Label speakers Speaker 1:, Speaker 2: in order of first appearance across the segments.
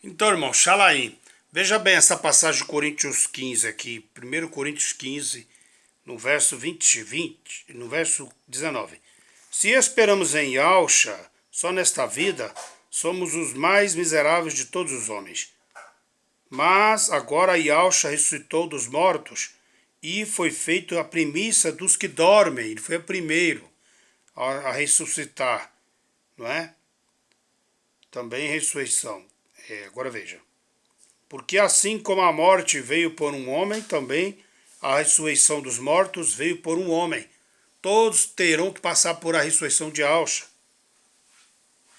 Speaker 1: Então, irmão, Xalaim, veja bem essa passagem de Coríntios 15 aqui, 1 Coríntios 15, no verso 20, no verso 19. Se esperamos em Yahshua, só nesta vida, somos os mais miseráveis de todos os homens. Mas agora Yahshua ressuscitou dos mortos e foi feito a primícia dos que dormem. Ele foi o primeiro a ressuscitar, não é? Também ressurreição. Agora veja. Porque assim como a morte veio por um homem, também a ressurreição dos mortos veio por um homem. Todos terão que passar por a ressurreição de Yahshua.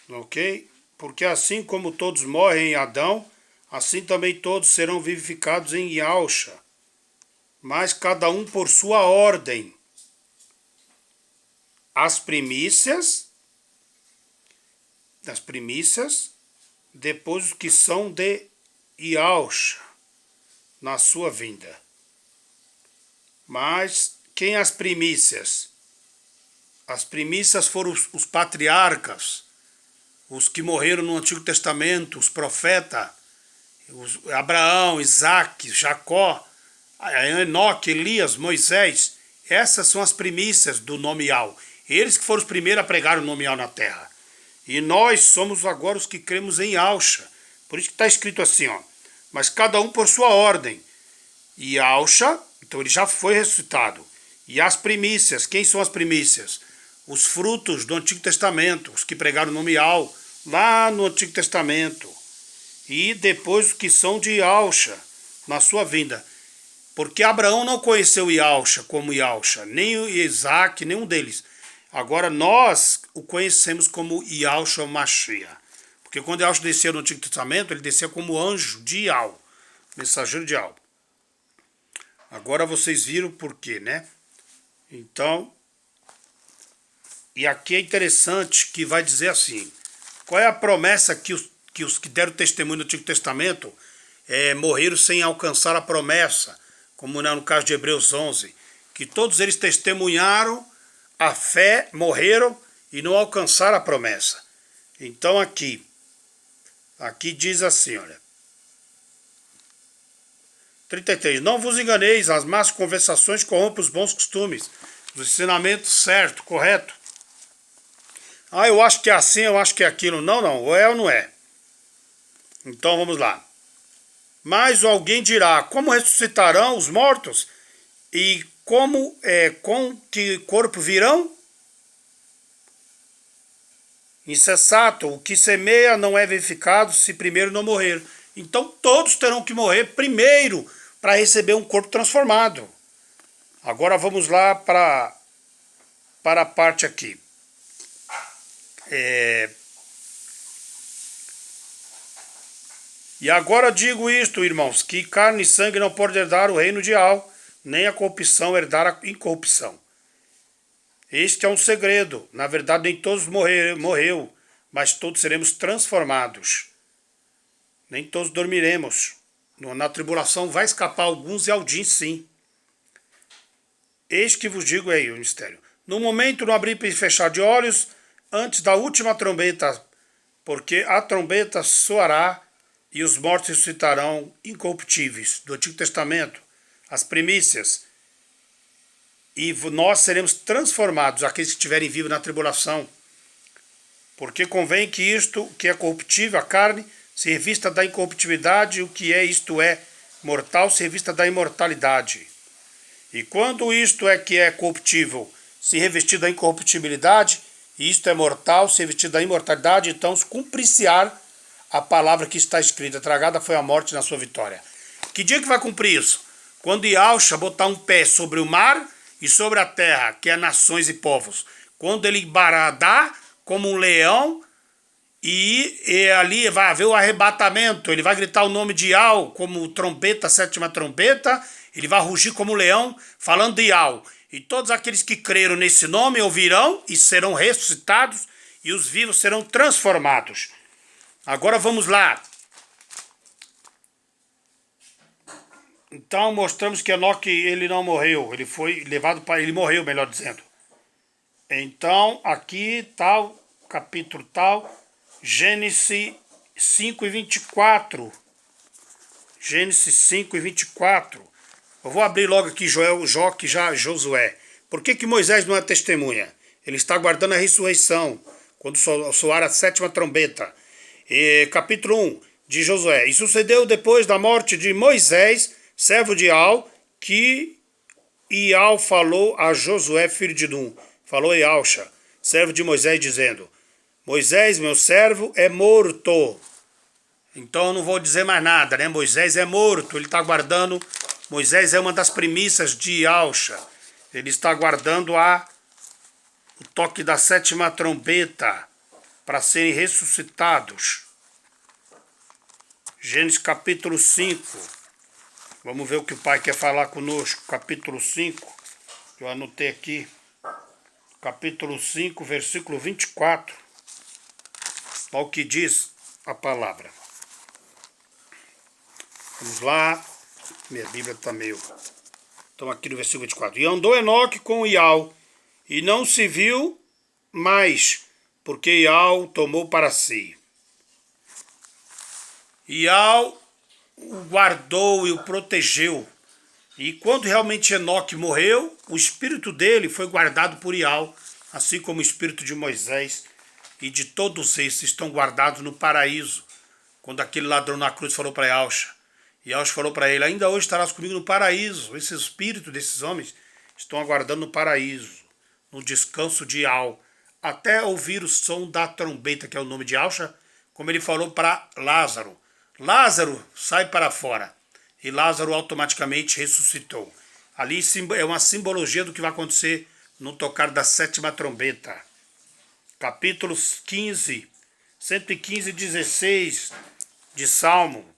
Speaker 1: Ok? Porque assim como todos morrem em Adão, assim também todos serão vivificados em Yahshua. Mas cada um por sua ordem. As primícias, depois os que são de Yahshua, na sua vinda. Mas quem as primícias? As primícias foram os patriarcas, os que morreram no Antigo Testamento, os profetas, Abraão, Isaac, Jacó, Enoque, Elias, Moisés. Essas são as primícias do nome Yahweh. Eles que foram os primeiros a pregar o nome Yahweh na terra. E nós somos agora os que cremos em Yahshua. Por isso que está escrito assim, ó. Mas cada um por sua ordem. E Yahshua, então ele já foi ressuscitado. E as primícias, quem são as primícias? Os frutos do Antigo Testamento, os que pregaram o nome Yahweh lá no Antigo Testamento. E depois os que são de Yahshua, na sua vinda. Porque Abraão não conheceu Yahshua como Yahshua, nem Isaac, nenhum deles. Agora nós o conhecemos como Yahshua Mashiach. Porque quando Yahshua desceu no Antigo Testamento, ele descia como anjo de Yahweh, mensageiro de Yahweh. Agora vocês viram por quê, né? Então, e aqui é interessante que vai dizer assim, qual é a promessa que os que deram testemunho no Antigo Testamento morreram sem alcançar a promessa, como no caso de Hebreus 11, que todos eles testemunharam a fé, morreram e não alcançaram a promessa. Então aqui diz assim, olha, 33, não vos enganeis, as más conversações corrompem os bons costumes, os ensinamentos certo, correto. Eu acho que é assim, eu acho que é aquilo. Não, ou é ou não é. Então vamos lá. Mas alguém dirá, como ressuscitarão os mortos? E com que corpo virão? Insensato, o que semeia não é verificado se primeiro não morrer. Então todos terão que morrer primeiro para receber um corpo transformado. Agora vamos lá para a parte aqui. E agora digo isto, irmãos, que carne e sangue não podem herdar o reino de Yahweh, nem a corrupção herdar a incorrupção. Este é um segredo. Na verdade, nem todos morreu, mas todos seremos transformados. Nem todos dormiremos. Na tribulação vai escapar alguns e Aldim sim. Eis que vos digo aí o mistério. No momento não abrir e fechar de olhos, antes da última trombeta, porque a trombeta soará e os mortos ressuscitarão incorruptíveis, do Antigo Testamento, as primícias, e nós seremos transformados, aqueles que estiverem vivos na tribulação, porque convém que isto, que é corruptível, a carne, se revista da incorruptibilidade, o que é, isto é, mortal, se revista da imortalidade. E quando isto é que é corruptível, se revestir da incorruptibilidade, e isto é mortal, se revestir da imortalidade, então cumprir-se-á a palavra que está escrita, tragada foi a morte na sua vitória. Que dia que vai cumprir isso? Quando Yahshua botar um pé sobre o mar e sobre a terra, que é nações e povos. Quando ele bradar como um leão e ali vai haver o arrebatamento, ele vai gritar o nome de Yahweh como trombeta, sétima trombeta, ele vai rugir como leão, falando de Yahweh. E todos aqueles que creram nesse nome ouvirão e serão ressuscitados e os vivos serão transformados. Agora vamos lá. Então mostramos que Enoque ele não morreu, ele foi levado para, ele morreu, melhor dizendo. Então aqui tal, capítulo tal, Gênesis 5 e 24. Gênesis 5 e 24. Eu vou abrir logo aqui Josué. Por que Moisés não é testemunha? Ele está aguardando a ressurreição, quando soar a 7ª trombeta. Capítulo 1 de Josué. E sucedeu depois da morte de Moisés, servo de Ial, que Ial falou a Josué, filho de Num. Falou Ialcha, servo de Moisés, dizendo: Moisés, meu servo, é morto. Então eu não vou dizer mais nada, né? Moisés é morto, ele está aguardando. Moisés é uma das primícias de Ialcha. Ele está aguardando o toque da 7ª trombeta para serem ressuscitados. Gênesis capítulo 5. Vamos ver o que o Pai quer falar conosco. Capítulo 5, que eu anotei aqui. Capítulo 5, versículo 24. Olha o que diz a palavra. Vamos lá. Minha Bíblia está meio... Estamos aqui no versículo 24. E andou Enoque com Ial, e não se viu mais, porque Ial tomou para si. Ial o guardou e o protegeu. E quando realmente Enoque morreu, o espírito dele foi guardado por Ial, assim como o espírito de Moisés e de todos esses estão guardados no paraíso. Quando aquele ladrão na cruz falou para Ialcha, Ialcha falou para ele: ainda hoje estarás comigo no paraíso. Esse espírito desses homens estão aguardando no paraíso, no descanso de Ial, até ouvir o som da trombeta, que é o nome de Ialcha, como ele falou para Lázaro. Lázaro, sai para fora. E Lázaro automaticamente ressuscitou. Ali é uma simbologia do que vai acontecer no tocar da 7ª trombeta. Capítulo 15, 115, 16 de Salmo.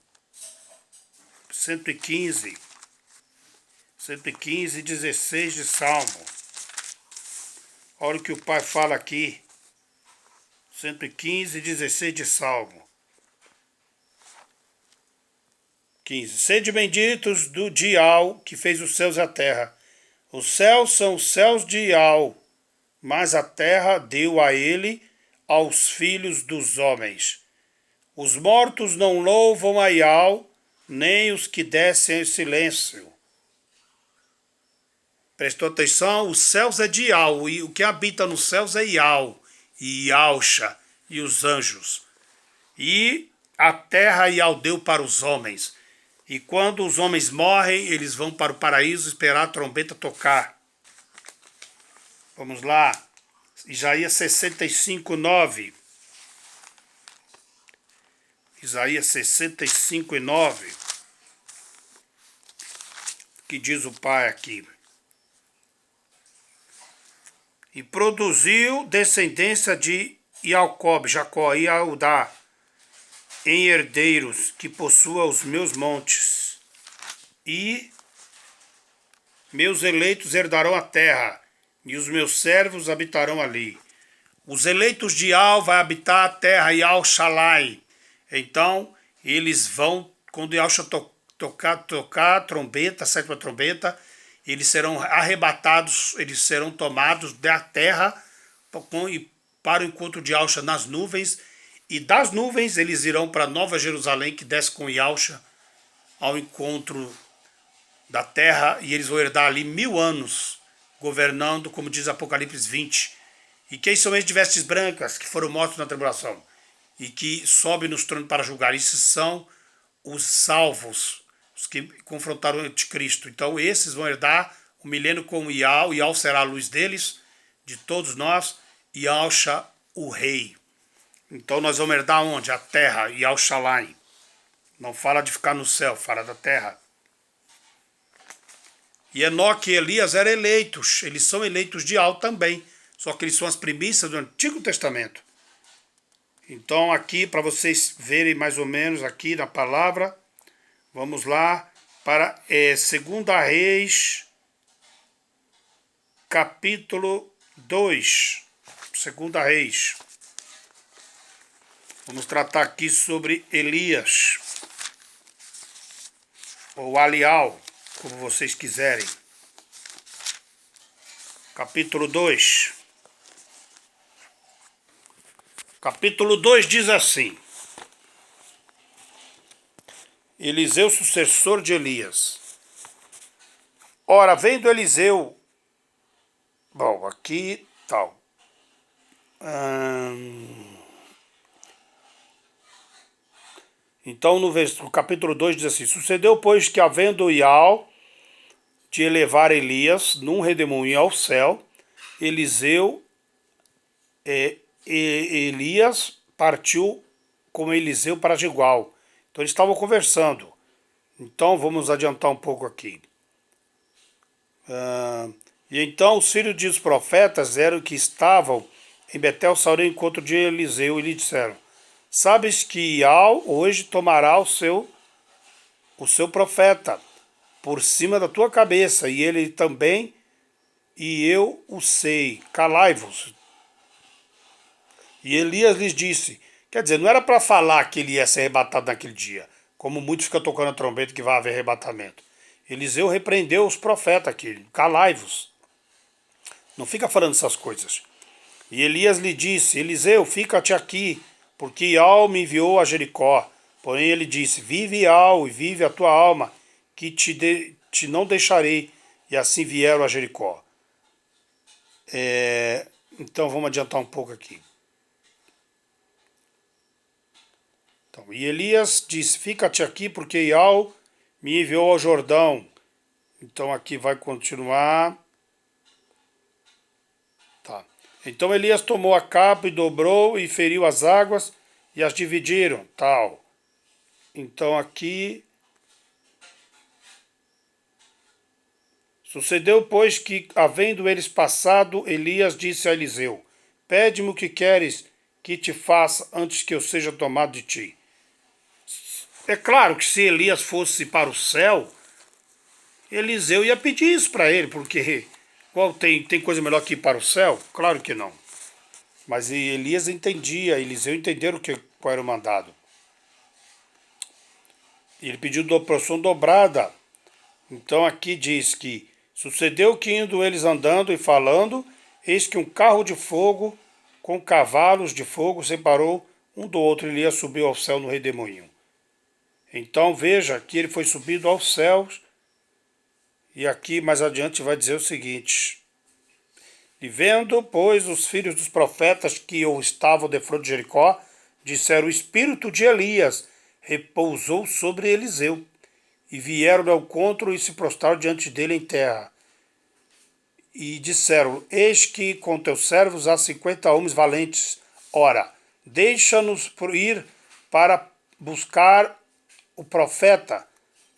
Speaker 1: 115, 16 de Salmo. Olha o que o Pai fala aqui. 115, 16 de Salmo. 15. Sede benditos do Ial, que fez os céus e a terra. Os céus são os céus de Ial, mas a terra deu a ele, aos filhos dos homens. Os mortos não louvam a Ial, nem os que descem em silêncio. Prestou atenção? Os céus é de Ial, e o que habita nos céus é Ial, e Ialcha, e os anjos. E a terra Ial deu para os homens. E quando os homens morrem, eles vão para o paraíso esperar a trombeta tocar. Vamos lá. Isaías 65, 9. Isaías 65, 9. Que diz o Pai aqui. E produziu descendência de Jacó e Judá, em herdeiros, que possua os meus montes. E meus eleitos herdarão a terra, e os meus servos habitarão ali. Os eleitos de Ial vai habitar a terra, Ial Shalai. Então, eles vão, quando Ial tocar a trombeta, a 7ª trombeta, eles serão arrebatados, eles serão tomados da terra para o encontro de Ialcha nas nuvens. E das nuvens eles irão para Nova Jerusalém, que desce com Ialcha ao encontro da terra, e eles vão herdar ali 1000 anos, governando, como diz Apocalipse 20. E quem são esses de vestes brancas, que foram mortos na tribulação, e que sobem nos tronos para julgar? Esses são os salvos, os que confrontaram o anticristo. Então esses vão herdar o milênio com Ial. Ial será a luz deles, de todos nós, e Ialcha o rei. Então nós vamos herdar onde? A terra, Ial Shalai. Não fala de ficar no céu, fala da terra. E Enoque e Elias eram eleitos. Eles são eleitos de Ial também. Só que eles são as primícias do Antigo Testamento. Então aqui, para vocês verem mais ou menos aqui na palavra, vamos lá para 2 Reis, capítulo 2. 2 Reis. Vamos tratar aqui sobre Elias, ou Alial, como vocês quiserem. Capítulo 2. Capítulo 2 diz assim: Eliseu, sucessor de Elias. Ora, vendo Eliseu... Bom, aqui tal. Então, no capítulo 2 diz assim: sucedeu, pois, que havendo Ial de elevar Elias num redemoinho ao céu, Eliseu Elias partiu com Eliseu para Gilgal. Então eles estavam conversando. Então vamos adiantar um pouco aqui. E então os filhos dos profetas eram que estavam em Betel saíram ao encontro de Eliseu e lhe disseram: sabes que Ial hoje tomará o seu profeta por cima da tua cabeça, e ele também, e eu o sei, calai-vos. E Elias lhes disse, quer dizer, não era para falar que ele ia ser arrebatado naquele dia, como muitos ficam tocando a trombeta que vai haver arrebatamento. Eliseu repreendeu os profetas aqui, calai-vos. Não fica falando essas coisas. E Elias lhe disse, Eliseu, fica-te aqui, porque Ial me enviou a Jericó. Porém ele disse, vive Ial e vive a tua alma, que te não deixarei. E assim vieram a Jericó. Então vamos adiantar um pouco aqui. Então, e Elias disse, fica-te aqui, porque Ial me enviou ao Jordão. Então aqui vai continuar. Tá. Então Elias tomou a capa e dobrou e feriu as águas e as dividiram, tal. Então aqui... Sucedeu, pois, que, havendo eles passado, Elias disse a Eliseu, pede-me o que queres que te faça antes que eu seja tomado de ti. É claro que se Elias fosse para o céu, Eliseu ia pedir isso para ele, porque tem coisa melhor que ir para o céu? Claro que não. Mas Elias entendia, Eliseu entenderam qual era o mandado. Ele pediu porção dobrada. Então aqui diz que sucedeu que indo eles andando e falando, eis que um carro de fogo com cavalos de fogo separou um do outro. Elias subiu ao céu no redemoinho. Então veja que ele foi subido aos céus. E aqui mais adiante vai dizer o seguinte: e vendo, pois, os filhos dos profetas que estavam defronte de Jericó, disseram, o espírito de Elias repousou sobre Eliseu. E vieram ao encontro e se prostraram diante dele em terra. E disseram, eis que com teus servos há 50 homens valentes. Ora, deixa-nos ir para buscar o profeta.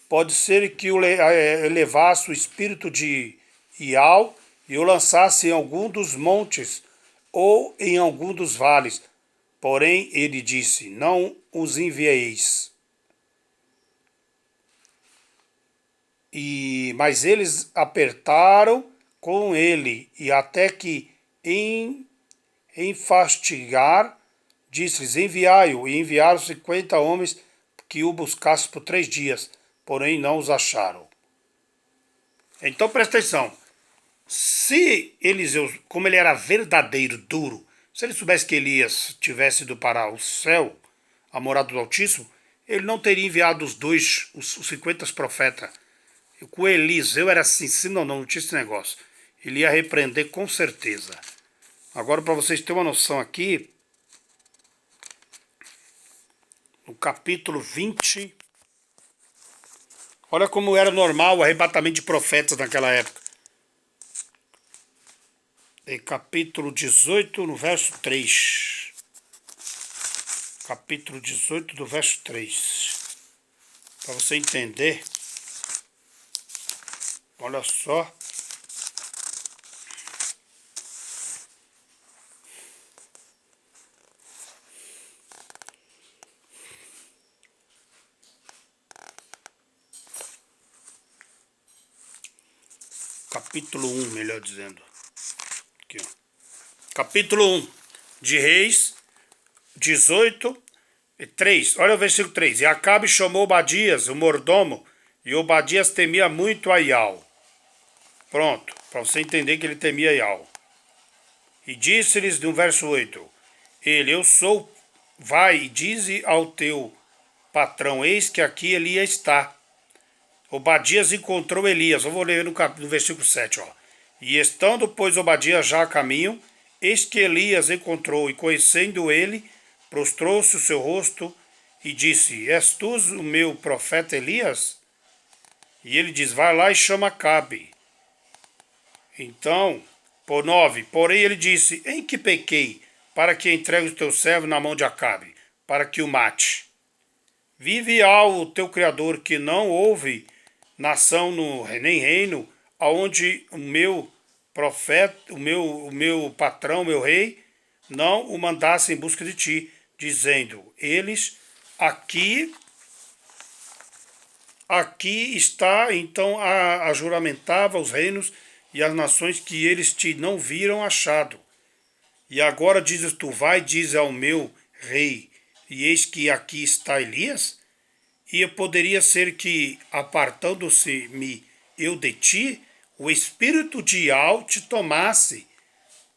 Speaker 1: Pode ser que levasse o espírito de Ial e o lançasse em algum dos montes ou em algum dos vales. Porém, ele disse, não os envieis. Mas eles apertaram com ele, e até que enfastigar, disse-lhes, enviai-o, e enviaram 50 homens que o buscassem por 3 dias, porém não os acharam. Então presta atenção, se Eliseu, como ele era verdadeiro, duro, se ele soubesse que Elias tivesse ido para o céu, a morada do Altíssimo, ele não teria enviado os 50 profetas. Com Eliseu era assim, sim ou não tinha esse negócio. Ele ia repreender com certeza. Agora, para vocês terem uma noção aqui, no capítulo 20, olha como era normal o arrebatamento de profetas naquela época. Em capítulo 18, no verso 3. Capítulo 18, do verso 3. Para você entender. Olha só. Capítulo 1, melhor dizendo. Aqui, ó. Capítulo 1 de Reis, 18 e 3. Olha o versículo 3. E Acabe chamou Obadias, o mordomo, e Obadias temia muito a Ial. Pronto, para você entender que ele temia Ial. E disse-lhes no verso 8, ele, eu sou, vai e dize ao teu patrão, eis que aqui Elias está. Obadias encontrou Elias. Eu vou ler no versículo 7, ó. E estando, pois, Obadias já a caminho, eis que Elias encontrou, e conhecendo ele, prostrou-se o seu rosto e disse: És tu o meu profeta Elias? E ele diz: vai lá e chama Acabe. Então, por 9, porém ele disse: em que pequei, para que entregue o teu servo na mão de Acabe, para que o mate? Vive o teu Criador, que não houve nação nem reino, aonde o meu profeta, o meu patrão, meu rei, não o mandasse em busca de ti, dizendo: eles aqui está. Então juramentava os reinos e as nações que eles te não viram achado. E agora dizes tu: vai, diz ao meu rei, e eis que aqui está Elias? E poderia ser que, apartando-se-me eu de ti, o espírito de Ial te tomasse,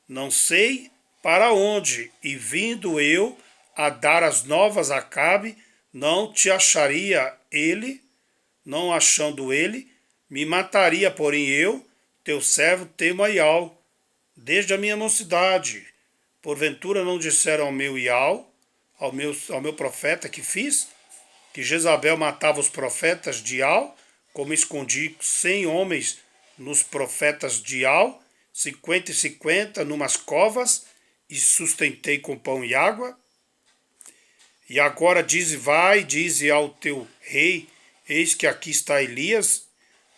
Speaker 1: não sei para onde, e vindo eu a dar as novas a Acabe, não te acharia ele, não achando ele, me mataria, porém eu, teu servo, temo a Ial, desde a minha mocidade. Porventura não disseram ao meu Ial, ao meu profeta que fiz, que Jezabel matava os profetas de Ial, como escondi 100 homens nos profetas de Ial, 50 e 50 numas covas, e sustentei com pão e água? E agora dize ao teu rei: eis que aqui está Elias,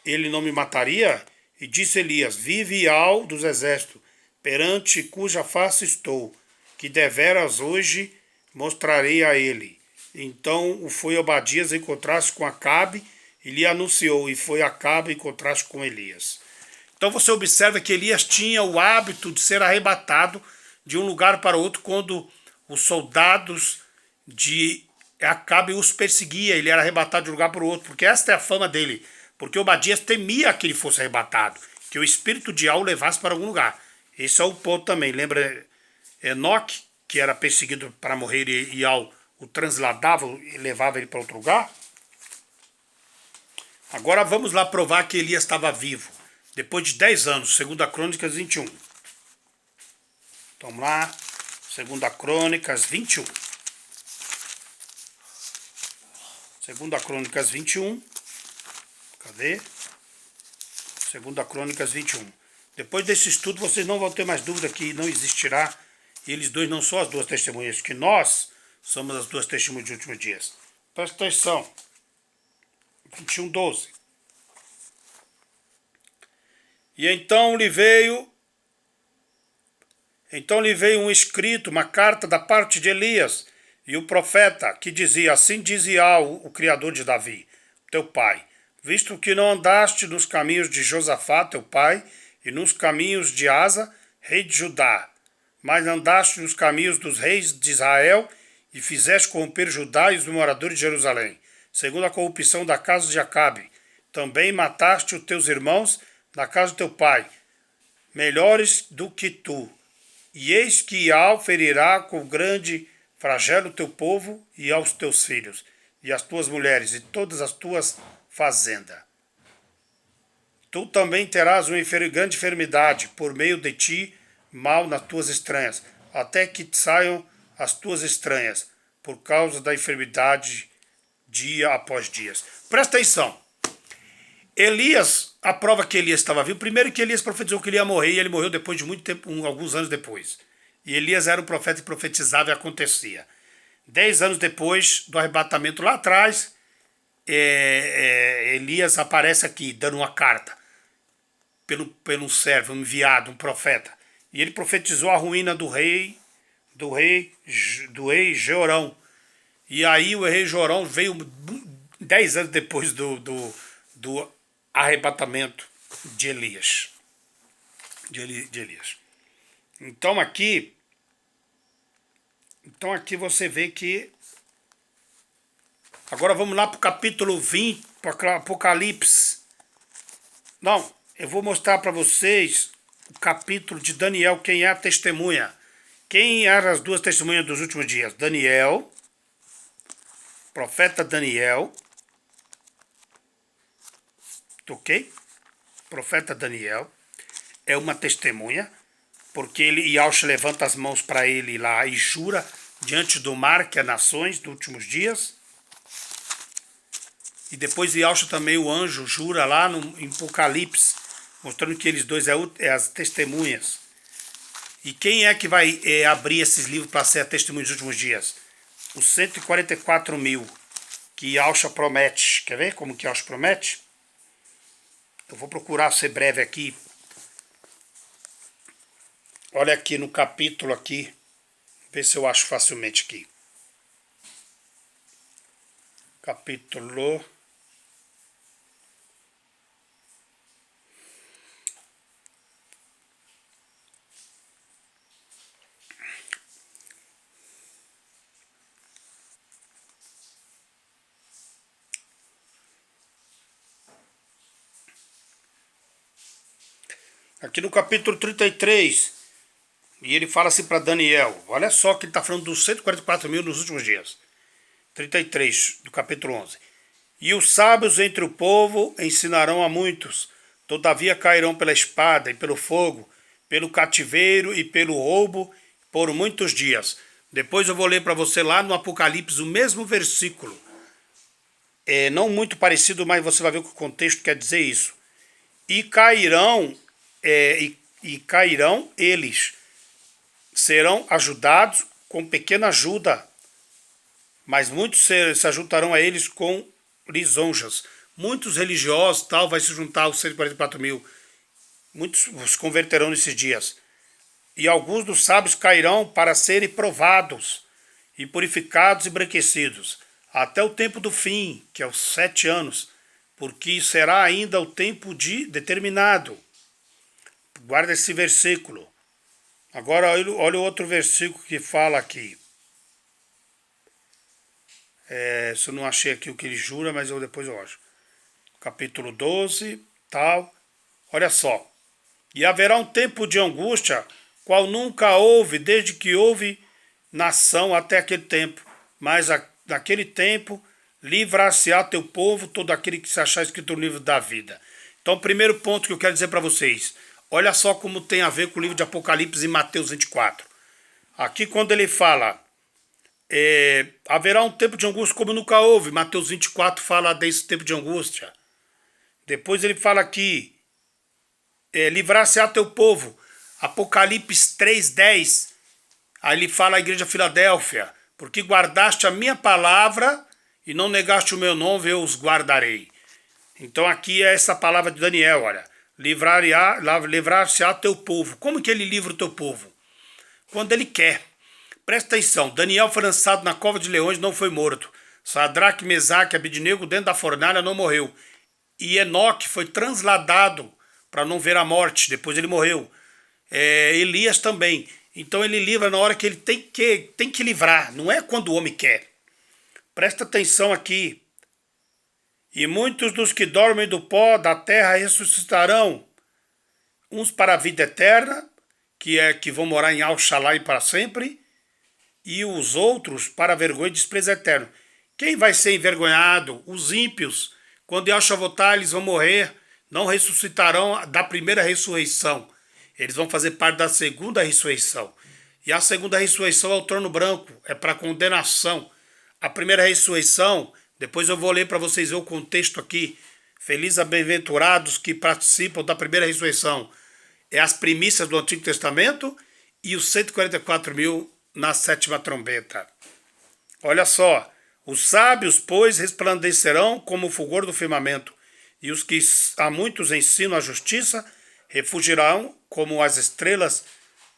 Speaker 1: ele não me mataria? E disse Elias: vive Ial dos exércitos, perante cuja face estou, que deveras hoje mostrarei a ele. Então foi Obadias encontrar-se com Acabe e lhe anunciou, e foi Acabe encontrar-se com Elias. Então você observa que Elias tinha o hábito de ser arrebatado de um lugar para outro quando os soldados de Acabe os perseguia, ele era arrebatado de um lugar para o outro, porque esta é a fama dele, porque Obadias temia que ele fosse arrebatado, que o espírito de Ial o levasse para algum lugar. Esse é o ponto também. Lembra Enoque, que era perseguido para morrer, e Ial o transladava e levava ele para outro lugar? Agora vamos lá provar que Elias estava vivo, depois de 10 anos, 2 Crônicas 21. Vamos lá, 2 Crônicas 21. 2 Crônicas 21. Cadê? 2 Crônicas 21. Depois desse estudo, vocês não vão ter mais dúvida que não existirá. Eles dois não são as duas testemunhas, que nós somos as duas testemunhas dos últimos dias. Presta atenção. 21, 12. E então lhe veio um escrito, uma carta da parte de Elias e o profeta, que dizia: assim dizia o Criador de Davi, teu pai, visto que não andaste nos caminhos de Josafá, teu pai, e nos caminhos de Asa, rei de Judá, mas andaste nos caminhos dos reis de Israel, e fizeste corromper Judá e os moradores de Jerusalém, segundo a corrupção da casa de Acabe. Também mataste os teus irmãos na casa do teu pai, melhores do que tu. E eis que Ial ferirá com grande flagelo o teu povo e aos teus filhos, e as tuas mulheres, e todas as tuas fazendas. Tu também terás uma grande enfermidade, por meio de ti, mal nas tuas estranhas, até que saiam as tuas estranhas, por causa da enfermidade, dia após dia. Presta atenção. Elias, a prova que Elias estava vivo, primeiro que Elias profetizou que ele ia morrer, e ele morreu depois de muito tempo, alguns anos depois. E Elias era um profeta que profetizava e acontecia. 10 anos depois do arrebatamento lá atrás, Elias aparece aqui, dando uma carta pelo servo, um enviado, um profeta. E ele profetizou a ruína do rei Jeorão. E aí o rei Jeorão veio 10 anos depois do arrebatamento de Elias. De Elias. Então aqui você vê que... Agora vamos lá para o capítulo 20, para Apocalipse. Não, eu vou mostrar para vocês o capítulo de Daniel, quem é a testemunha. Quem eram as duas testemunhas dos últimos dias? Daniel, profeta Daniel, ok? Profeta Daniel é uma testemunha, porque Yahushua levanta as mãos para ele lá e jura diante do mar, que é nações, dos últimos dias. E depois Yahushua também, o anjo, jura lá em Apocalipse, mostrando que eles dois é as testemunhas. E quem é que vai abrir esses livros para ser a testemunha dos últimos dias? Os 144 mil que Yahushua promete. Quer ver como que Yahushua promete? Eu vou procurar ser breve aqui. Olha aqui no capítulo aqui. Ver se eu acho facilmente aqui. Capítulo... Aqui no capítulo 33, e ele fala assim para Daniel, olha só que ele está falando dos 144 mil nos últimos dias. 33, do capítulo 11. E os sábios entre o povo ensinarão a muitos, todavia cairão pela espada e pelo fogo, pelo cativeiro e pelo roubo por muitos dias. Depois eu vou ler para você lá no Apocalipse o mesmo versículo. É não muito parecido, mas você vai ver que o contexto quer dizer isso. E cairão... cairão eles, serão ajudados com pequena ajuda, mas muitos se ajuntarão a eles com lisonjas. Muitos religiosos tal vai se juntar aos 144 mil, muitos os converterão nesses dias. E alguns dos sábios cairão para serem provados e purificados e embranquecidos, até o tempo do fim, que é os 7 anos, porque será ainda o tempo determinado. Guarda esse versículo. Agora olha o outro versículo que fala aqui. Se eu não achei aqui o que ele jura, mas depois eu acho. Capítulo 12, tal. Olha só. E haverá um tempo de angústia, qual nunca houve, desde que houve nação até aquele tempo. Mas naquele tempo, livrar-se-á teu povo, todo aquele que se achar escrito no livro da vida. Então, o primeiro ponto que eu quero dizer para vocês. Olha só como tem a ver com o livro de Apocalipse em Mateus 24. Aqui quando ele fala, haverá um tempo de angústia como nunca houve. Mateus 24 fala desse tempo de angústia. Depois ele fala aqui, livrar-se-á teu povo. Apocalipse 3:10. Aí ele fala à igreja de Filadélfia, porque guardaste a minha palavra e não negaste o meu nome, eu os guardarei. Então aqui é essa palavra de Daniel, olha. Livrar-se-á teu povo. Como que ele livra o teu povo? Quando ele quer. Presta atenção, Daniel foi lançado na cova de leões, não foi morto. Sadraque, Mesaque, Abednego dentro da fornalha não morreu. E Enoque foi transladado para não ver a morte, depois ele morreu. Elias também. Então ele livra na hora que ele tem que livrar, não é quando o homem quer. Presta atenção aqui. E muitos dos que dormem do pó da terra ressuscitarão, uns para a vida eterna, que vão morar em Al-Shalai para sempre, e os outros para a vergonha e desprezo eterno. Quem vai ser envergonhado? Os ímpios. Quando Yahushua voltar, eles vão morrer, não ressuscitarão da primeira ressurreição. Eles vão fazer parte da segunda ressurreição. E a segunda ressurreição é o trono branco, é para condenação. A primeira ressurreição... Depois eu vou ler para vocês ver o contexto aqui. Felizes e bem-aventurados que participam da primeira ressurreição. É as primícias do Antigo Testamento e os 144 mil na 7ª trombeta. Olha só. Os sábios, pois, resplandecerão como o fulgor do firmamento. E os que a muitos ensinam a justiça, refugirão como as estrelas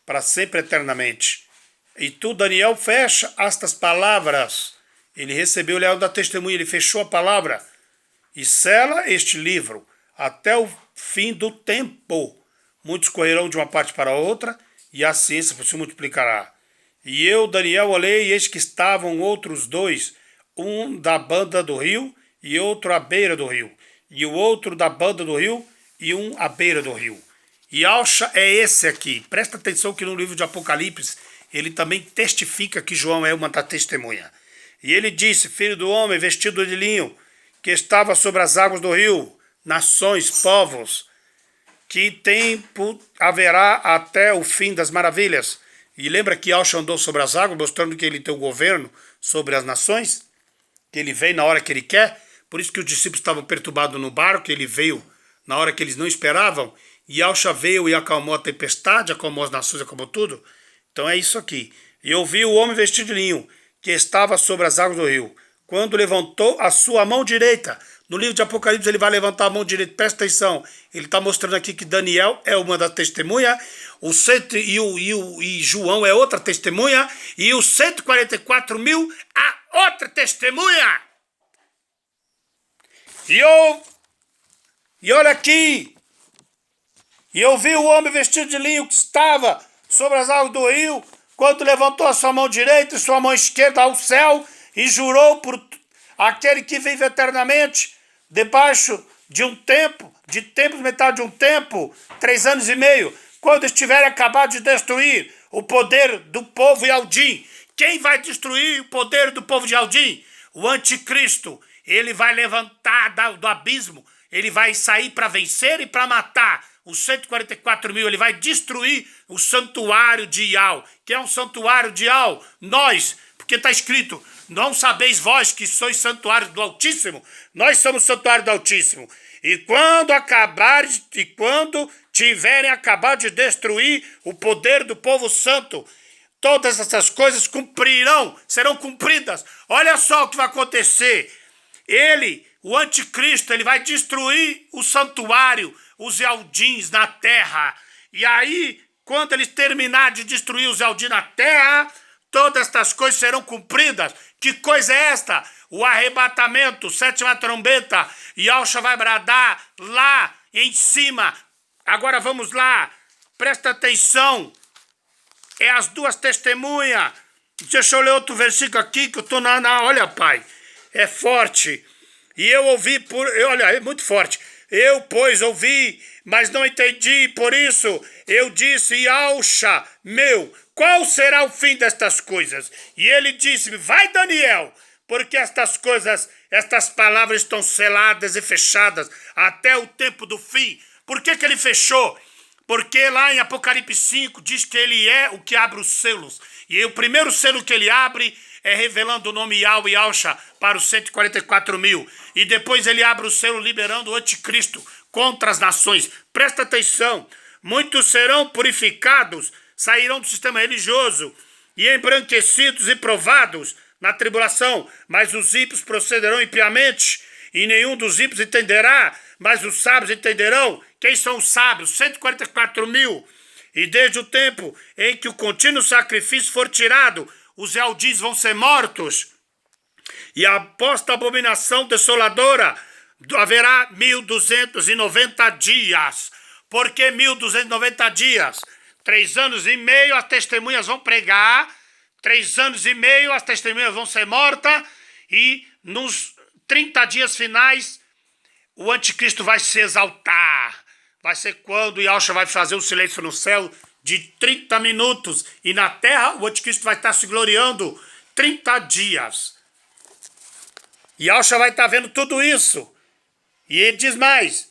Speaker 1: para sempre eternamente. E tu, Daniel, fecha estas palavras. Ele recebeu o leão da testemunha, ele fechou a palavra e sela este livro até o fim do tempo. Muitos correrão de uma parte para a outra e a ciência se multiplicará. E eu, Daniel, olhei e eis que estavam outros dois, um da banda do rio e outro à beira do rio, e o outro da banda do rio e um à beira do rio. E Yahushua é esse aqui. Presta atenção que no livro de Apocalipse ele também testifica que João é uma da testemunha. E ele disse, filho do homem, vestido de linho, que estava sobre as águas do rio, nações, povos, que tempo haverá até o fim das maravilhas. E lembra que Yahshua andou sobre as águas, mostrando que ele tem o governo sobre as nações? Que ele vem na hora que ele quer? Por isso que os discípulos estavam perturbados no barco, que ele veio na hora que eles não esperavam. E Yahshua veio e acalmou a tempestade, acalmou as nações, acalmou tudo. Então é isso aqui. E eu vi o homem vestido de linho, que estava sobre as águas do rio, quando levantou a sua mão direita. No livro de Apocalipse ele vai levantar a mão direita, presta atenção. Ele está mostrando aqui que Daniel é uma das testemunhas, e João é outra testemunha, e os 144.000 a outra testemunha. E olha aqui, e eu vi o homem vestido de linho que estava sobre as águas do rio, quando levantou a sua mão direita e sua mão esquerda ao céu, e jurou por aquele que vive eternamente, debaixo de um tempo, de tempos, metade de um tempo, 3 anos e meio, quando estiver acabado de destruir o poder do povo de Aldim. Quem vai destruir o poder do povo de Aldim? O anticristo. Ele vai levantar do abismo, ele vai sair para vencer e para matar os 144.000, ele vai destruir o santuário de Iau. Que é um santuário de Iau? Nós, porque está escrito, não sabeis vós que sois santuário do Altíssimo? Nós somos santuário do Altíssimo. E quando tiverem acabado de destruir o poder do povo santo, todas essas coisas cumprirão, serão cumpridas. Olha só o que vai acontecer. Ele, o anticristo, ele vai destruir o santuário, os Eldins na terra. E aí, quando eles terminarem de destruir os Eldins na terra, todas estas coisas serão cumpridas. Que coisa é esta? O arrebatamento, sétima trombeta. Yahshua vai bradar lá em cima. Agora vamos lá. Presta atenção. É as duas testemunhas. Deixa eu ler outro versículo aqui que eu estou olha, pai. É forte. E eu ouvi olha, é muito forte. Eu, pois, ouvi, mas não entendi. Por isso, eu disse, Yahshua, meu, qual será o fim destas coisas? E ele disse-me, vai, Daniel, porque estas coisas, estas palavras estão seladas e fechadas até o tempo do fim. Por que ele fechou? Porque lá em Apocalipse 5 diz que ele é o que abre os selos. E o primeiro selo que ele abre é revelando o nome Yahweh e Yahshua para os 144.000. E depois ele abre o selo liberando o anticristo contra as nações. Presta atenção. Muitos serão purificados, sairão do sistema religioso e embranquecidos e provados na tribulação. Mas os ímpios procederão impiamente e nenhum dos ímpios entenderá, mas os sábios entenderão. Quem são os sábios? 144.000. E desde o tempo em que o contínuo sacrifício for tirado, os Eldins vão ser mortos. E após a abominação desoladora, haverá 1.290 dias. Por que 1.290 dias? 3 anos e meio as testemunhas vão pregar, 3 anos e meio as testemunhas vão ser mortas, e nos 30 dias finais o anticristo vai se exaltar. Vai ser quando Yahshua vai fazer um silêncio no céu de 30 minutos. E na terra o anticristo vai estar se gloriando 30 dias. Yahshua vai estar vendo tudo isso. E ele diz mais.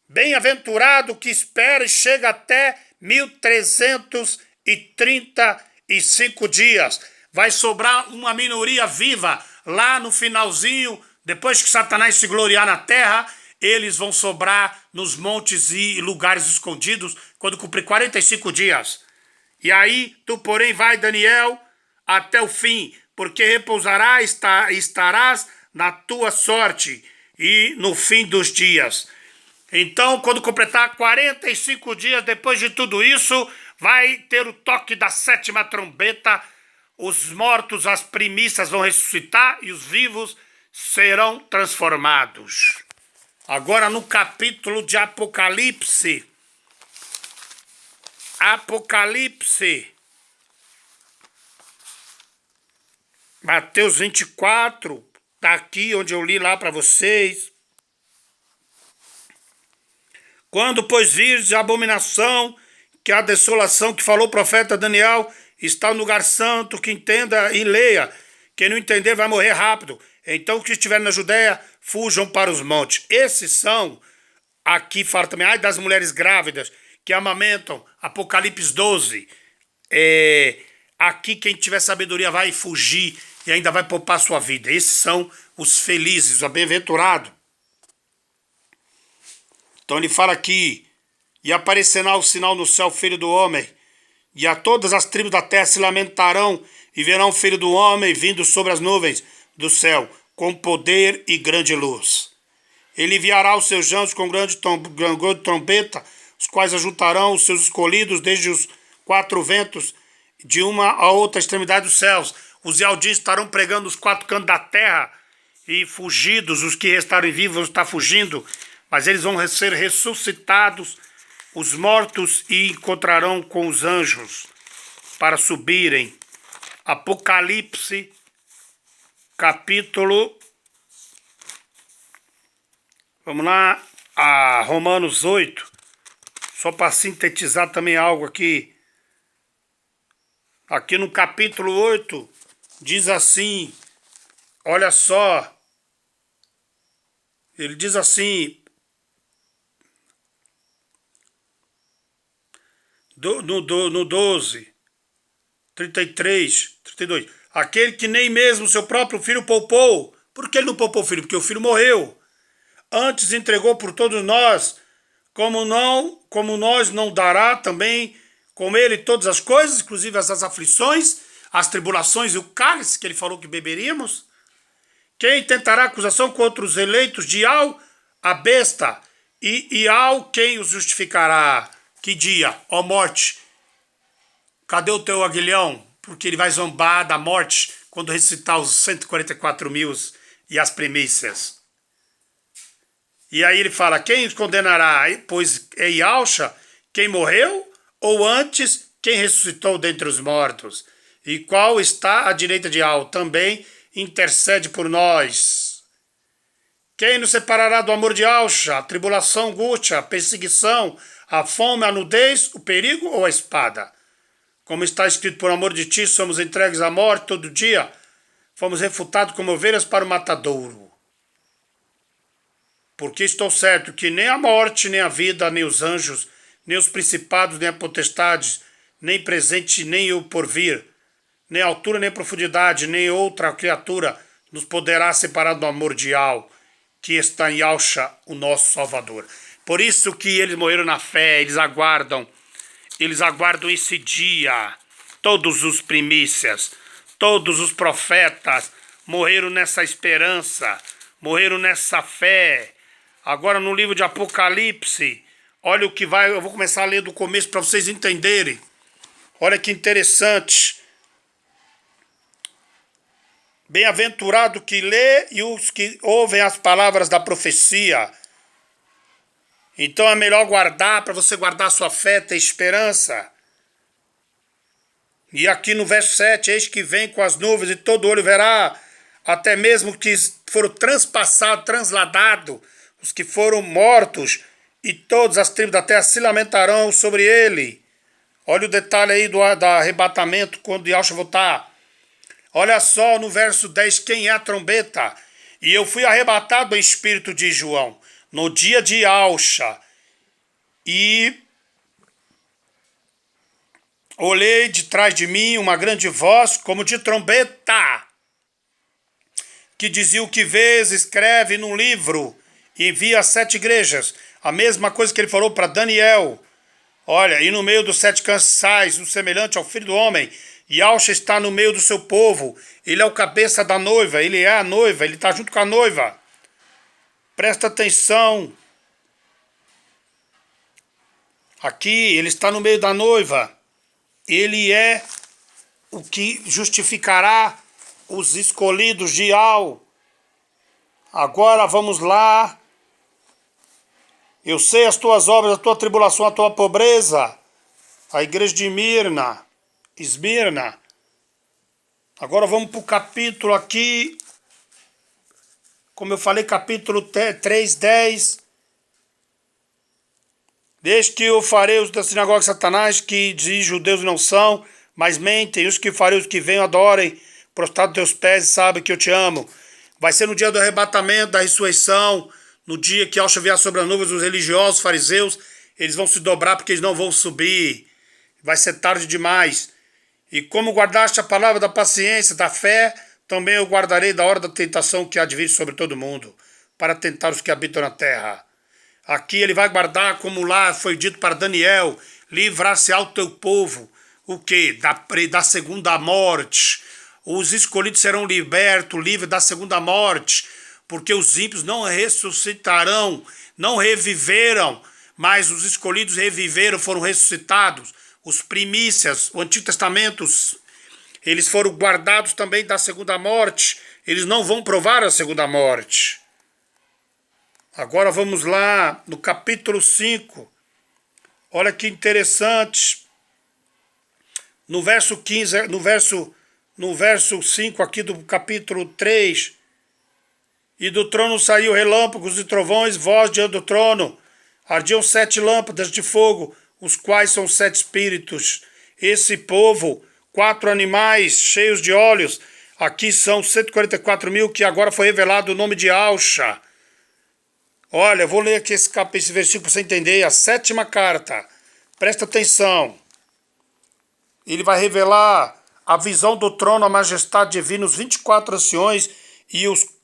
Speaker 1: Bem-aventurado que espera e chega até 1.335 dias. Vai sobrar uma minoria viva lá no finalzinho. Depois que Satanás se gloriar na terra, eles vão sobrar nos montes e lugares escondidos quando cumprir 45 dias. E aí, tu, porém, vai, Daniel, até o fim, porque repousarás e estarás na tua sorte e no fim dos dias. Então, quando completar 45 dias depois de tudo isso, vai ter o toque da sétima trombeta, os mortos, as primícias vão ressuscitar e os vivos serão transformados. Agora no capítulo de Apocalipse. Mateus 24. Está aqui onde eu li lá para vocês. Quando, pois, virdes a abominação, que a desolação que falou o profeta Daniel, está no lugar santo, que entenda e leia. Quem não entender vai morrer rápido. Então, os que estiverem na Judéia, fujam para os montes. Esses são, aqui fala também, ai das mulheres grávidas que amamentam, Apocalipse 12. Aqui quem tiver sabedoria vai fugir e ainda vai poupar sua vida. Esses são os felizes, os bem-aventurados. Então ele fala aqui, e aparecerá o sinal no céu, Filho do Homem, e a todas as tribos da terra se lamentarão, e verão o Filho do Homem vindo sobre as nuvens do céu, com poder e grande luz. Ele enviará os seus anjos com grande trombeta, os quais ajuntarão os seus escolhidos desde os quatro ventos, de uma a outra extremidade dos céus. Os Yaldins estarão pregando os quatro cantos da terra, e fugidos, os que restarem vivos vão estar fugindo, mas eles vão ser ressuscitados, os mortos, e encontrarão com os anjos para subirem. Apocalipse, capítulo, vamos lá, a Romanos 8, só para sintetizar também algo aqui. Aqui no capítulo 8, diz assim, olha só, ele diz assim, no 12, 33, 32, aquele que nem mesmo seu próprio filho poupou. Por que ele não poupou o filho? Porque o filho morreu. Antes entregou por todos nós, como nós não dará também com ele todas as coisas, inclusive as aflições, as tribulações e o cálice que ele falou que beberíamos? Quem tentará acusação contra os eleitos? De Al, a besta, e ao quem os justificará? Que dia? Ó morte, cadê o teu aguilhão? Porque ele vai zombar da morte quando ressuscitar os 144 mil e as primícias. E aí ele fala, quem os condenará? Pois é Yalcha quem morreu, ou antes quem ressuscitou dentre os mortos? E qual está à direita de Al? Também intercede por nós. Quem nos separará do amor de Yalcha? A tribulação, angústia, a perseguição, a fome, a nudez, o perigo ou a espada? Como está escrito, por amor de ti somos entregues à morte todo dia, fomos refutados como ovelhas para o matadouro. Porque estou certo que nem a morte, nem a vida, nem os anjos, nem os principados, nem a potestades, nem presente, nem o porvir, nem a altura, nem a profundidade, nem outra criatura nos poderá separar do amor de Al, que está em Yalcha, o nosso Salvador. Por isso que eles morreram na fé, eles aguardam esse dia. Todos os primícias, todos os profetas morreram nessa esperança, morreram nessa fé. Agora no livro de Apocalipse, olha o que vai, eu vou começar a ler do começo para vocês entenderem. Olha que interessante. Bem-aventurado que lê e os que ouvem as palavras da profecia. Então é melhor guardar, para você guardar a sua fé, ter esperança. E aqui no verso 7, eis que vem com as nuvens e todo olho verá, até mesmo que foram transpassados, transladados, os que foram mortos, e todas as tribos da terra se lamentarão sobre ele. Olha o detalhe aí do arrebatamento, quando Yalcha voltar. Olha só no verso 10, quem é a trombeta? E eu fui arrebatado em espírito, de João, no dia de Yalcha, e olhei de trás de mim uma grande voz, como de trombeta, que dizia, o que vês, escreve num livro, e envia às 7 igrejas. A mesma coisa que ele falou para Daniel. Olha, e no meio dos 7 cansais, o semelhante ao Filho do Homem, Yalcha está no meio do seu povo, ele é o cabeça da noiva, ele é a noiva, ele está junto com a noiva. Presta atenção. Aqui, ele está no meio da noiva. Ele é o que justificará os escolhidos de Al. Agora vamos lá. Eu sei as tuas obras, a tua tribulação, a tua pobreza. A igreja de Esmirna. Agora vamos para o capítulo aqui. Como eu falei, capítulo 3, 10. Desde que eu farei os da sinagoga de Satanás, que dizem judeus não são, mas mentem, os que farei os que venham adorem, prostrado aos teus pés e sabe que eu te amo. Vai ser no dia do arrebatamento, da ressurreição, no dia que ao chover sobre as nuvens, os religiosos, os fariseus, eles vão se dobrar porque eles não vão subir. Vai ser tarde demais. E como guardaste a palavra da paciência, da fé, também eu guardarei da hora da tentação que há de vir sobre todo mundo, para tentar os que habitam na terra. Aqui ele vai guardar, como lá foi dito para Daniel, livrar-se ao teu povo. O quê? Da segunda morte. Os escolhidos serão libertos, livres da segunda morte, porque os ímpios não ressuscitarão, não reviveram, mas os escolhidos reviveram, foram ressuscitados. Os primícias, o Antigo Testamento, eles foram guardados também da segunda morte, eles não vão provar a segunda morte. Agora vamos lá no capítulo 5, olha que interessante, no verso 15, no verso 5 aqui do capítulo 3, e do trono saiu relâmpagos e trovões, voz diante do trono, ardiam 7 lâmpadas de fogo, os quais são 7 espíritos. Esse povo, 4 animais cheios de olhos, aqui são 144.000, que agora foi revelado o nome de Alcha. Olha, eu vou ler aqui esse versículo para você entender, a 7ª carta, presta atenção. Ele vai revelar a visão do trono, a majestade divina, os 24 anciões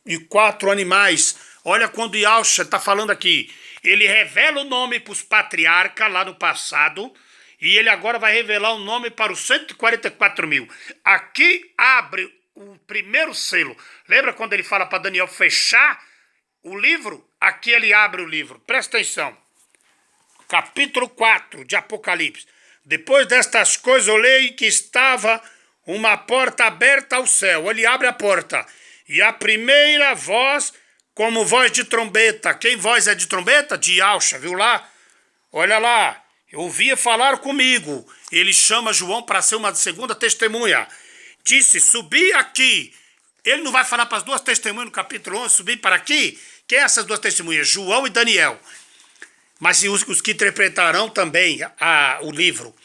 Speaker 1: e 4 animais. Olha quando Yahshua está falando aqui. Ele revela o nome para os patriarcas lá no passado e ele agora vai revelar o nome para os 144.000. Aqui abre o primeiro selo. Lembra quando ele fala para Daniel fechar o livro? Aqui ele abre o livro. Presta atenção. Capítulo 4 de Apocalipse. Depois destas coisas olhei que estava uma porta aberta ao céu. Ele abre a porta. E a primeira voz, como voz de trombeta. Quem voz é de trombeta? De Yahshua, viu lá? Olha lá. Eu ouvia falar comigo. Ele chama João para ser uma segunda testemunha. Disse, subi aqui. Ele não vai falar para as 2 testemunhas no capítulo 11, subir para aqui? Quem é essas 2 testemunhas? João e Daniel. Mas os que interpretarão também o livro.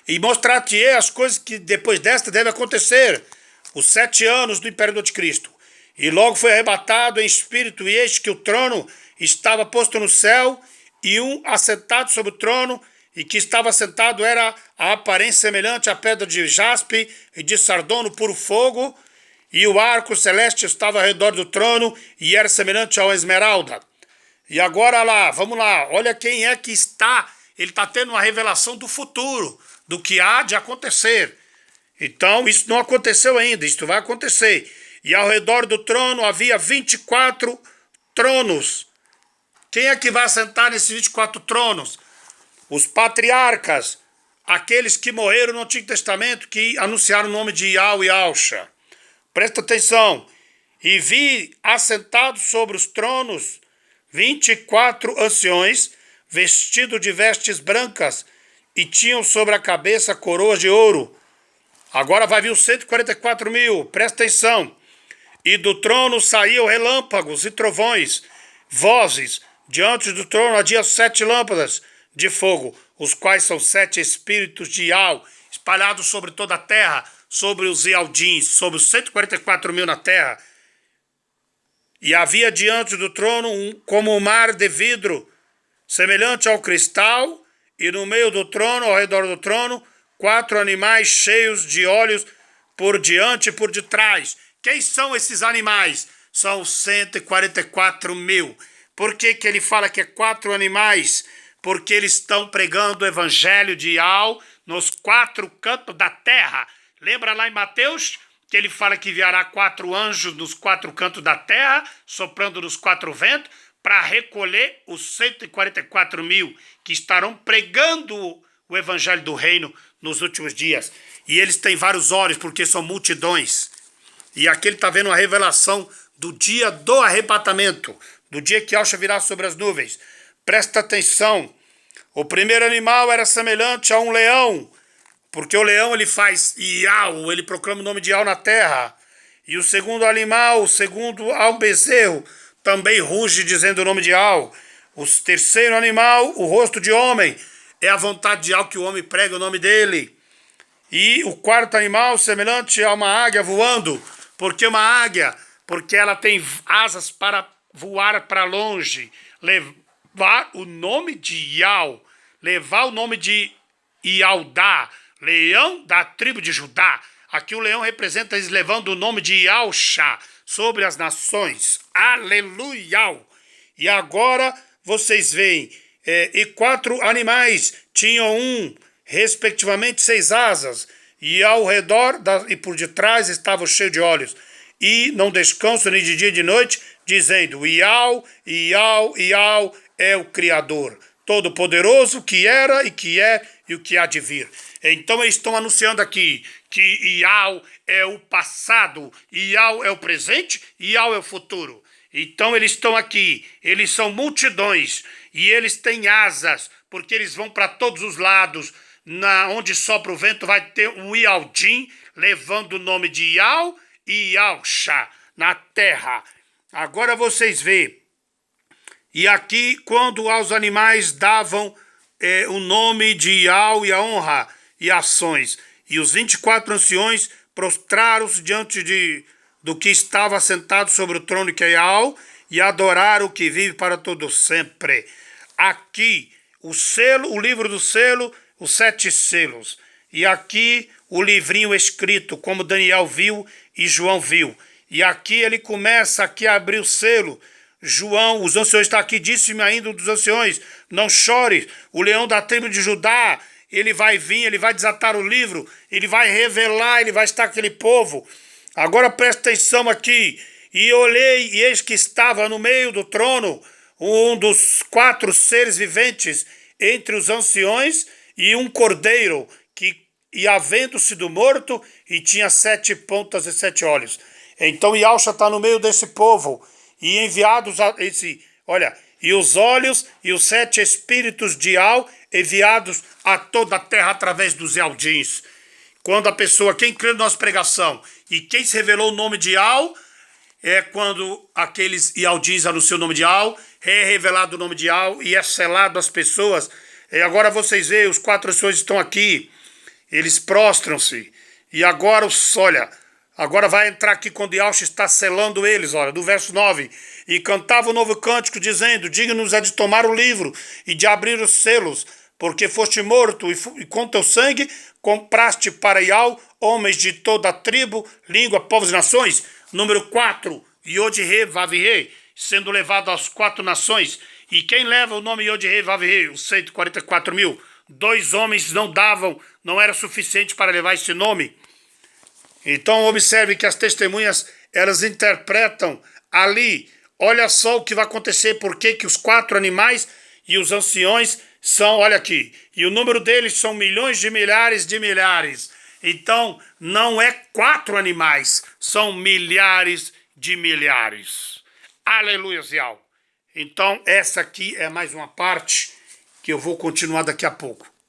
Speaker 1: E mostrar-te-ei as coisas que depois desta devem acontecer. Os 7 anos do Império do Anticristo. E logo foi arrebatado em espírito, e eis que o trono estava posto no céu, e um assentado sobre o trono, e que estava sentado era a aparência semelhante à pedra de jaspe e de sardono puro fogo, e o arco celeste estava ao redor do trono, e era semelhante ao esmeralda. E agora lá, vamos lá, olha quem é que está, ele está tendo uma revelação do futuro, do que há de acontecer. Então, isso não aconteceu ainda, isso vai acontecer. E ao redor do trono havia 24 tronos. Quem é que vai assentar nesses 24 tronos? Os patriarcas, aqueles que morreram no Antigo Testamento, que anunciaram o nome de Yahweh e Alcha. Presta atenção. E vi assentados sobre os tronos 24 anciões, vestidos de vestes brancas, e tinham sobre a cabeça coroas de ouro. Agora vai vir os 144.000, presta atenção. E do trono saíam relâmpagos e trovões, vozes. Diante do trono havia 7 lâmpadas de fogo, os quais são 7 espíritos de Ial, espalhados sobre toda a terra, sobre os Ialdins, sobre os 144.000 na terra. E havia diante do trono como um mar de vidro, semelhante ao cristal, e no meio do trono, ao redor do trono, 4 animais cheios de olhos por diante e por detrás. Quem são esses animais? São 144.000. Por que ele fala que é 4 animais? Porque eles estão pregando o evangelho de Ial nos 4 cantos da terra. Lembra lá em Mateus que ele fala que enviará 4 anjos nos 4 cantos da terra, soprando nos 4 ventos, para recolher os 144.000 que estarão pregando o evangelho do reino nos últimos dias. E eles têm vários olhos, porque são multidões. E aqui ele está vendo a revelação do dia do arrebatamento, do dia que Yahshua virá sobre as nuvens. Presta atenção. O primeiro animal era semelhante a um leão, porque o leão ele faz Iau, ele proclama o nome de Iau na terra. E o segundo animal, o segundo a um bezerro, também ruge dizendo o nome de Iau. O terceiro animal, o rosto de homem, é a vontade de Iau que o homem prega o nome dele. E o quarto animal, semelhante a uma águia voando, Porque uma águia, porque ela tem asas para voar para longe, levar o nome de Yau, levar o nome de Iaudá, leão da tribo de Judá. Aqui o leão representa eles levando o nome de Yausha sobre as nações. Aleluia! E agora vocês veem, e 4 animais tinham respectivamente 6 asas, e ao redor e por detrás estavam cheios de olhos, e não descansam nem de dia nem de noite, dizendo: Iau, Iau, Iau é o Criador, Todo-Poderoso, que era e que é e o que há de vir. Então eles estão anunciando aqui que Iau é o passado, Iau é o presente, Iau é o futuro. Então eles estão aqui, eles são multidões e eles têm asas, porque eles vão para todos os lados. Onde sopra o vento vai ter um Iaudim levando o nome de Iau e Iausha na terra. Agora vocês veem. E aqui, quando aos animais davam o nome de Iau e a honra e ações, e os 24 anciões prostraram-se diante do que estava sentado sobre o trono, que é Iau, e adoraram o que vive para todo sempre. Aqui, o selo, o livro do selo, os 7 selos. E aqui, o livrinho escrito, como Daniel viu e João viu. E aqui ele começa aqui a abrir o selo. João, os anciões, está aqui, disse-me ainda um dos anciões: não chore, o leão da tribo de Judá, ele vai vir, ele vai desatar o livro, ele vai revelar, ele vai estar com aquele povo. Agora presta atenção aqui. E olhei, e eis que estava no meio do trono um dos 4 seres viventes entre os anciões e um cordeiro, e havendo sido morto, e tinha 7 pontas e 7 olhos. Então Iausha está no meio desse povo, e enviados e os olhos e os 7 espíritos de Iau enviados a toda a terra através dos Iaudins. Quando a pessoa, quem crê na nossa pregação, e quem se revelou o nome de Iau, é quando aqueles Iaudins anunciam o nome de Iau, é revelado o nome de Iau e é selado às pessoas. E agora vocês veem, os 4 anciões estão aqui, eles prostram-se. E agora, agora vai entrar aqui quando Iausha está selando eles, olha, do verso 9. E cantava um novo cântico, dizendo: digno-nos é de tomar o livro e de abrir os selos, porque foste morto e com teu sangue compraste para Iau homens de toda a tribo, língua, povos e nações. Número 4, Yod-He, Vav-He, sendo levado às 4 nações. E quem leva o nome Yod-He, Vav-He? Os 144 mil. 2 homens não era suficiente para levar esse nome. Então observe que as testemunhas, elas interpretam ali. Olha só o que vai acontecer, porque que os 4 animais e os anciões são, olha aqui, e o número deles são milhões de milhares de milhares. Então não é 4 animais, são milhares de milhares. Aleluia, Zial. Então essa aqui é mais uma parte que eu vou continuar daqui a pouco.